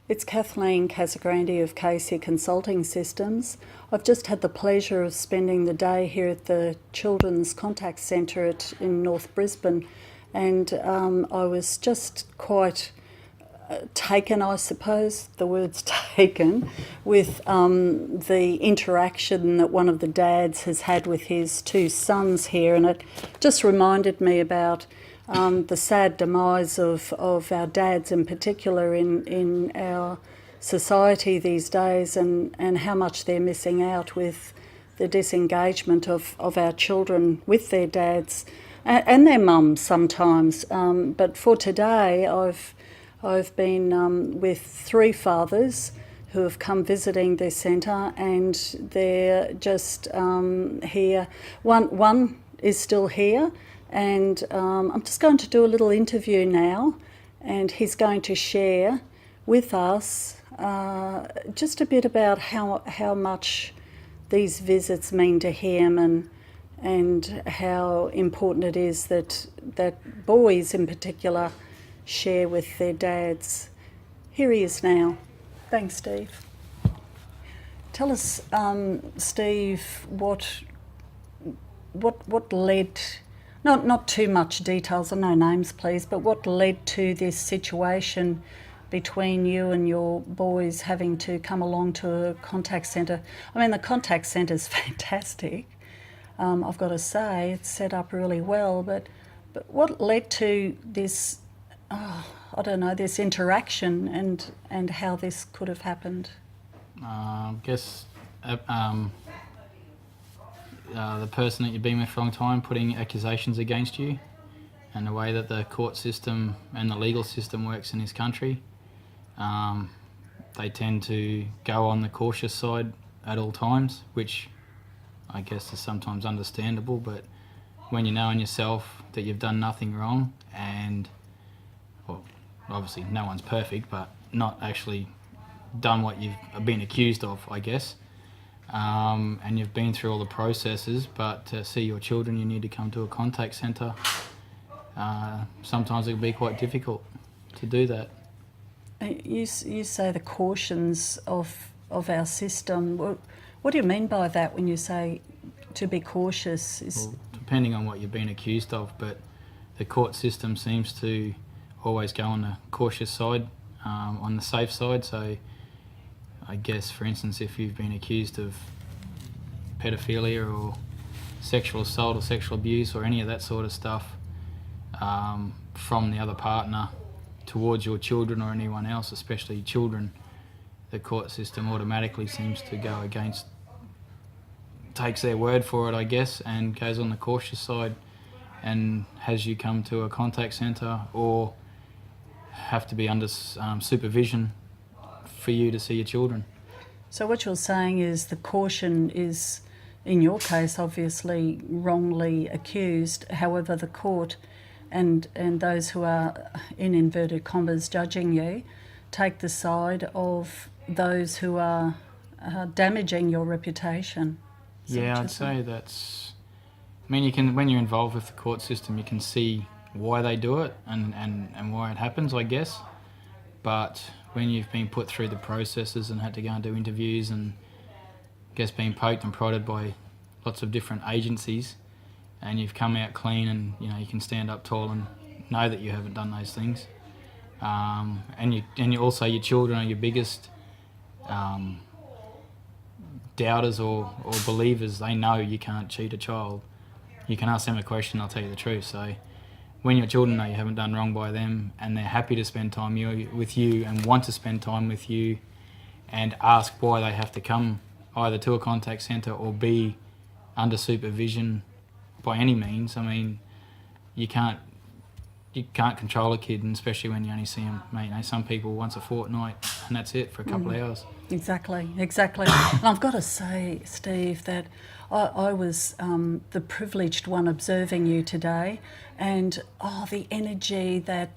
It's Kathleen Casagrande of KC Consulting Systems. I've just had the pleasure of spending the day here at the Children's Contact Centre in North Brisbane, and I was just quite taken, I suppose, the word's taken, with the interaction that one of the dads has had with his two sons here, and it just reminded me about the sad demise of our dads in particular in our society these days, and how much they're missing out with the disengagement of our children with their dads and their mums sometimes. But for today, I've been with three fathers who have come visiting their centre, and they're just here. One is still here, and I'm just going to do a little interview now, and he's going to share with us just a bit about how much these visits mean to him, and how important it is that boys in particular share with their dads. Here he is now. Thanks, Steve. Tell us, Steve, what led, not too much details and no names please, but what led to this situation between you and your boys having to come along to a contact centre? I mean, the contact centre's fantastic. I've got to say, it's set up really well, but what led to this, I don't know, this interaction and how this could have happened? I guess the person that you've been with for a long time putting accusations against you, and the way that the court system and the legal system works in this country, they tend to go on the cautious side at all times, which I guess is sometimes understandable, but when you know in yourself that you've done nothing wrong, and well, obviously no one's perfect, but not actually done what you've been accused of, I guess, and you've been through all the processes, but to see your children you need to come to a contact centre, sometimes it can be quite difficult to do that. You say the cautions of our system. What do you mean by that when you say to be cautious? Well, depending on what you've been accused of, but the court system seems to always go on the cautious side, on the safe side. So I guess, for instance, if you've been accused of pedophilia or sexual assault or sexual abuse or any of that sort of stuff from the other partner towards your children or anyone else, especially children, the court system automatically seems to go against, takes their word for it, I guess, and goes on the cautious side and has you come to a contact centre or have to be under supervision for you to see your children. So what you're saying is the caution is, in your case, obviously wrongly accused. However, the court and those who are, in inverted commas, judging you, take the side of those who are damaging your reputation. Yeah, I'd say that's... I mean, you can, when you're involved with the court system, you can see why they do it and why it happens, I guess. But when you've been put through the processes and had to go and do interviews and I guess being poked and prodded by lots of different agencies, and you've come out clean and you can stand up tall and know that you haven't done those things. And you also, your children are your biggest doubters or believers. They know you can't cheat a child. You can ask them a question, they'll tell you the truth. So when your children know you haven't done wrong by them and they're happy to spend time with you and want to spend time with you and ask why they have to come either to a contact centre or be under supervision by any means, I mean, you can't control a kid, and especially when you only see them, some people once a fortnight and that's it for a couple of hours. Exactly. And I've got to say, Steve, that I was the privileged one observing you today, and the energy that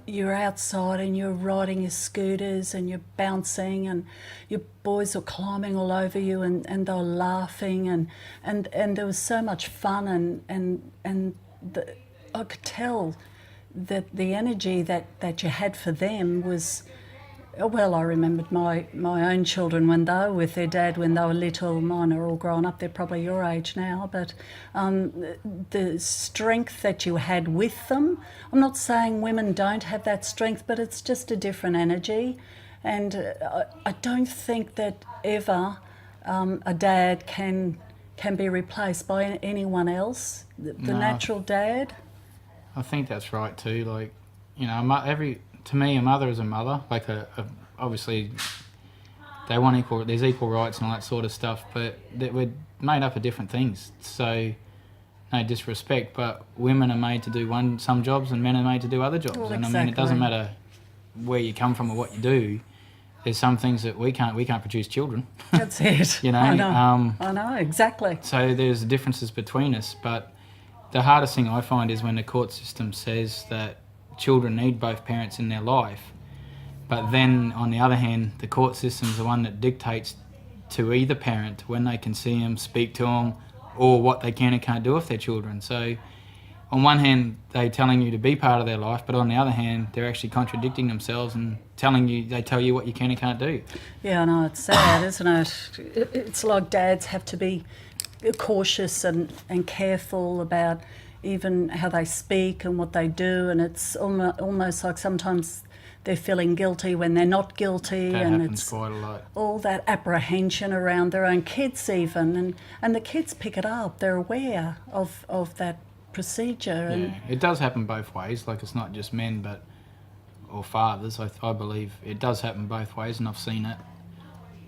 you're outside and you're riding your scooters and you're bouncing and your boys are climbing all over you and they were laughing and there was so much fun and I could tell that the energy that you had for them was Well, I remembered my own children when they were with their dad when they were little. Mine are all grown up. They're probably your age now. But the strength that you had with them, I'm not saying women don't have that strength, but it's just a different energy. And I don't think that ever a dad can be replaced by anyone else. The No. natural dad. I think that's right too. Like, you know, to me, a mother is a mother. Like, obviously, they want equal. There's equal rights and all that sort of stuff, but we're made up of different things. So, no disrespect, but women are made to do some jobs, and men are made to do other jobs. Well, and exactly. I mean, it doesn't matter where you come from or what you do. There's some things that we can't produce children. That's it. You know, I know exactly. So there's differences between us, but the hardest thing I find is when the court system says that children need both parents in their life, but then on the other hand, the court system's the one that dictates to either parent when they can see them, speak to them, or what they can and can't do with their children. So on one hand, they're telling you to be part of their life, but on the other hand, they're actually contradicting themselves and they tell you what you can and can't do. Yeah, I know, it's sad, isn't it? It's like dads have to be cautious and careful about even how they speak and what they do, and it's almost like sometimes they're feeling guilty when they're not guilty. That and happens it's quite a lot. all that apprehension around their own kids even, and the kids pick it up. They're aware of that procedure. And it does happen both ways. Like, it's not just men or fathers. I believe it does happen both ways, and I've seen it.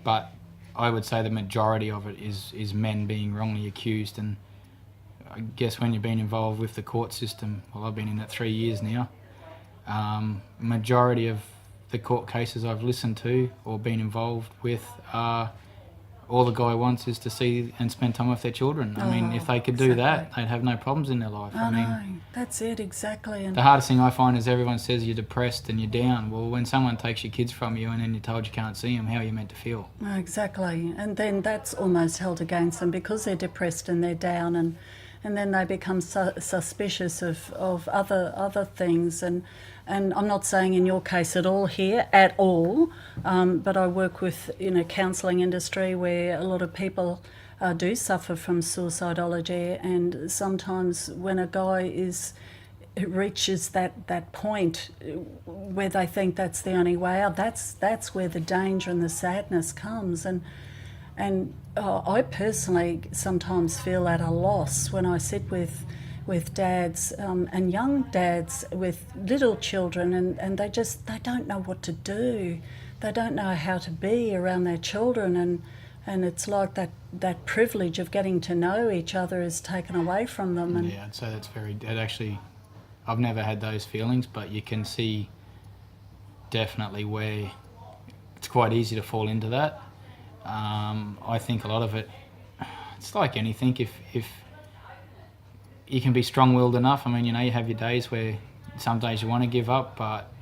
But I would say the majority of it is men being wrongly accused. And I guess when you've been involved with the court system, well, I've been in it 3 years now. Majority of the court cases I've listened to or been involved with are all the guy wants is to see and spend time with their children. I mean, if they could do that, they'd have no problems in their life. I know, that's it, exactly. And the hardest thing I find is everyone says you're depressed and you're down. Well, when someone takes your kids from you and then you're told you can't see them, how are you meant to feel? Exactly, and then that's almost held against them because they're depressed and they're down, and then they become suspicious of other things. And I'm not saying in your case at all here, at all, but I work with in a counselling industry where a lot of people do suffer from suicidology, and sometimes when a guy reaches that point where they think that's the only way out, that's where the danger and the sadness comes. And I personally sometimes feel at a loss when I sit with dads and young dads with little children, and they don't know what to do. They don't know how to be around their children, and it's like that privilege of getting to know each other is taken away from them. And yeah, I'd say I've never had those feelings, but you can see definitely where it's quite easy to fall into that. I think a lot of it, it's like anything, if you can be strong-willed enough. I mean, you know, you have your days where some days you want to give up, but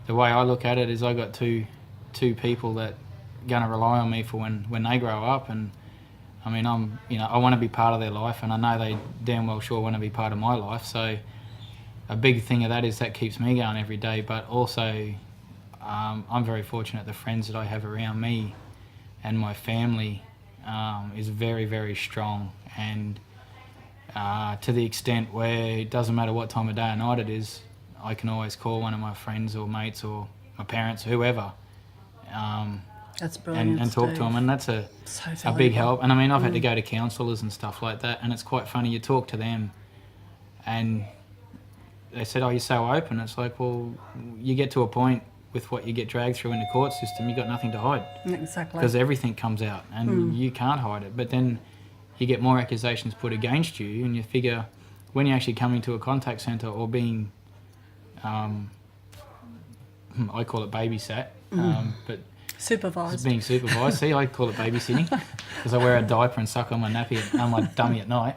the way I look at it is I got two people that are going to rely on me for when they grow up. And I mean, I want to be part of their life, and I know they damn well sure want to be part of my life. So a big thing of that is that keeps me going every day. But also, I'm very fortunate the friends that I have around me and my family is very, very strong. And to the extent where it doesn't matter what time of day or night it is, I can always call one of my friends or mates or my parents, whoever, that's brilliant, and talk to them, and that's a big help. And I mean, I've had to go to counsellors and stuff like that, and it's quite funny. You talk to them and they said, oh, you're so open. It's like, well, you get to a point with what you get dragged through in the court system, you've got nothing to hide. Exactly. Because everything comes out and you can't hide it. But then you get more accusations put against you, and you figure when you're actually coming to a contact centre or being, I call it babysat, but supervised. Being supervised. See, I call it babysitting because I wear a diaper and suck on my nappy on my dummy at night.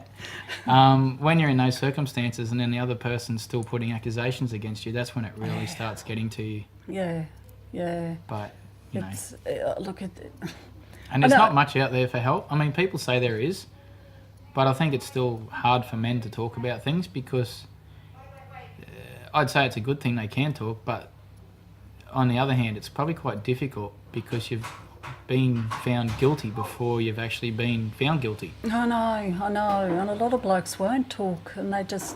When you're in those circumstances and then the other person's still putting accusations against you, that's when it really starts getting to you. Yeah. But, you know. Look at it. And there's not much out there for help. I mean, people say there is, but I think it's still hard for men to talk about things because I'd say it's a good thing they can talk, but on the other hand, it's probably quite difficult because you've been found guilty before you've actually been found guilty. I know. And a lot of blokes won't talk, and they just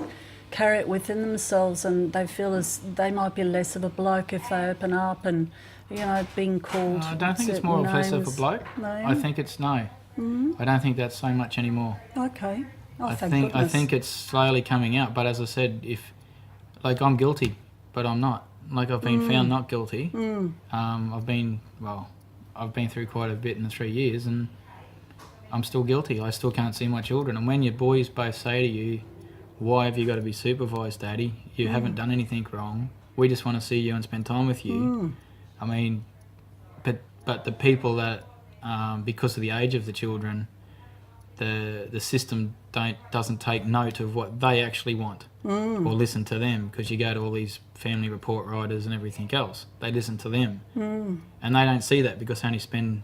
carry it within themselves, and they feel as they might be less of a bloke if they open up and, you know, being called. I don't think it's more or less of a bloke. No? I think it's no. I don't think that's so much anymore. Okay. Oh, I thank think goodness. it's slowly coming out. But as I said, if like I'm guilty, but I'm not. Like I've been found not guilty. I've been through quite a bit in the 3 years, and I'm still guilty. I still can't see my children. And when your boys both say to you, "Why have you got to be supervised, Daddy? You haven't done anything wrong. We just want to see you and spend time with you." I mean, but the people that, because of the age of the children, the system doesn't take note of what they actually want or listen to them, because you go to all these family report writers and everything else. They listen to them, and they don't see that because they only spend,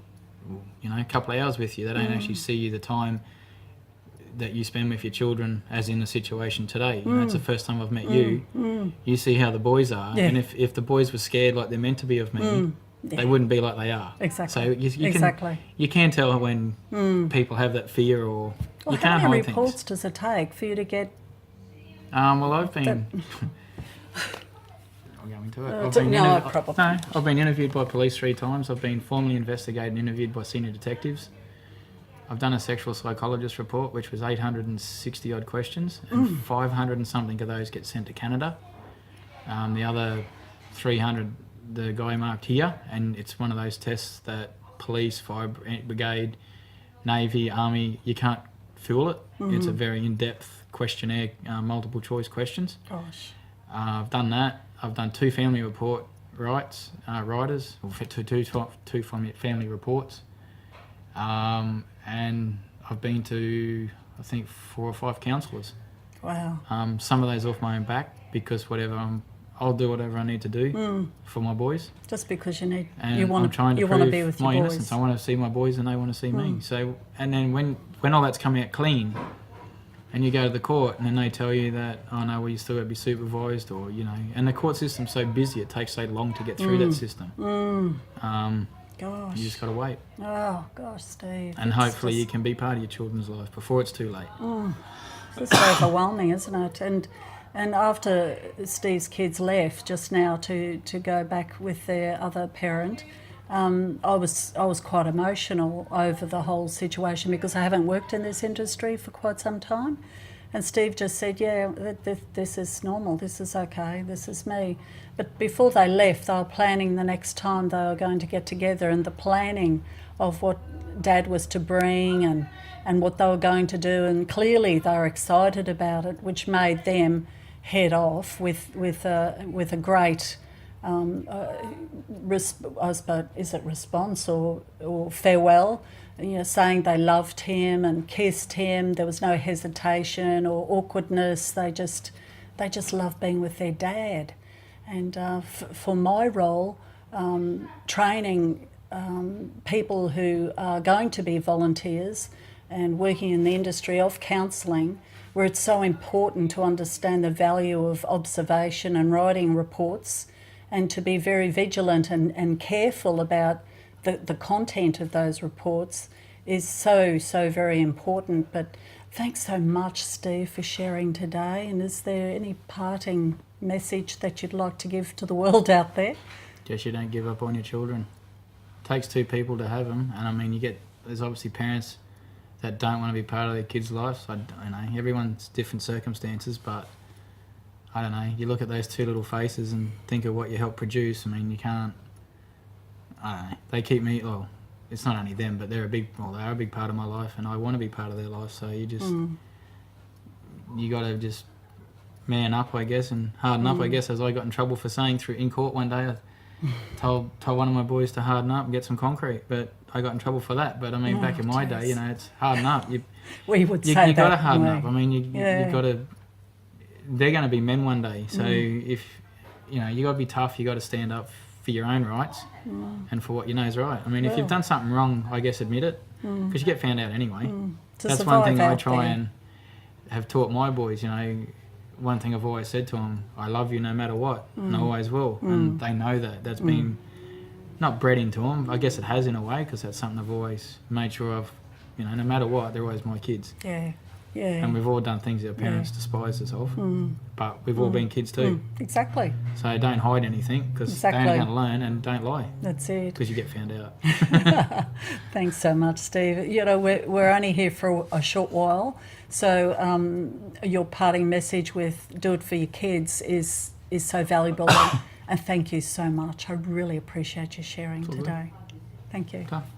you know, a couple of hours with you. They don't actually see you the time that you spend with your children, as in the situation today. You know, it's the first time I've met you. You see how the boys are, and if the boys were scared like they're meant to be of me, they wouldn't be like they are. Exactly. So you can tell when people have that fear, or Well, you can't how many hide reports things. does it take for you to get? Well, I've been. I'll go into it. I've been interviewed by police 3 times. I've been formally investigated and interviewed by senior detectives. I've done a sexual psychologist report, which was 860 odd questions, and 500 and something of those get sent to Canada. The other 300, the guy marked here, and it's one of those tests that police, fire brigade, Navy, Army, you can't fool it. It's a very in-depth questionnaire, multiple choice questions. Gosh. I've done that. I've done 2 family report writers, or two family reports. And I've been to, I think, 4 or 5 counsellors. Wow. Some of those off my own back, because I'll do whatever I need to do for my boys. Just because you And want I'm trying to to prove be with my your innocence. boys. I want to see my boys, and they want to see me. So, and then when all that's coming out clean, and you go to the court, and then they tell you that, oh no, well, you still got to be supervised, or, you know, and the court system's so busy, it takes so long to get through that system. Gosh. You just got to wait. Oh, gosh, Steve. And hopefully you can be part of your children's life before it's too late. It's just overwhelming, isn't it? And after Steve's kids left just now to go back with their other parent, I was quite emotional over the whole situation, because I haven't worked in this industry for quite some time. And Steve just said, yeah, this is normal, this is okay, this is me. But before they left, they were planning the next time they were going to get together, and the planning of what Dad was to bring and what they were going to do. And clearly they were excited about it, which made them head off with a great, I suppose, is it response or farewell? You know, saying they loved him and kissed him. There was no hesitation or awkwardness. They just loved being with their dad. And for my role, training people who are going to be volunteers and working in the industry of counselling, where it's so important to understand the value of observation and writing reports, and to be very vigilant and careful about the content of those reports, is so very important. But thanks so much, Steve, for sharing today. And is there any parting message that you'd like to give to the world out there? Just you don't give up on your children. It takes 2 people to have them, and I mean, there's obviously parents that don't want to be part of their kids' lives. I don't know, everyone's different circumstances, but I don't know, you look at those 2 little faces and think of what you helped produce. I mean, you can't, I don't know, they keep me, well, it's not only them, but they are a big part of my life, and I want to be part of their life. So you just, you got to just man up, I guess, and harden up, I guess, as I got in trouble for saying in court one day. I told one of my boys to harden up and get some concrete, but I got in trouble for that. But I mean, back in my day, you know, it's harden up. We would say you that. got to harden up. I mean, you got to. They're going to be men one day, so if you know, you got to be tough. You got to stand up for your own rights and for what you know is right. I mean, if you've done something wrong, I guess admit it, because you get found out anyway. That's one thing I try and have taught my boys. You know, one thing I've always said to them, I love you no matter what, and I always will. And they know that. That's been not bred into them. I guess it has in a way, because that's something I've always made sure of. You know, no matter what, they're always my kids. Yeah, yeah. And we've all done things our parents despise us of, but we've all been kids too. Exactly. So don't hide anything, because they ain't going to learn, and don't lie. That's it. Because you get found out. Thanks so much, Steve. You know, we're only here for a short while, so your parting message with do it for your kids is so valuable, and thank you so much. I really appreciate you sharing today. Thank you. Tough.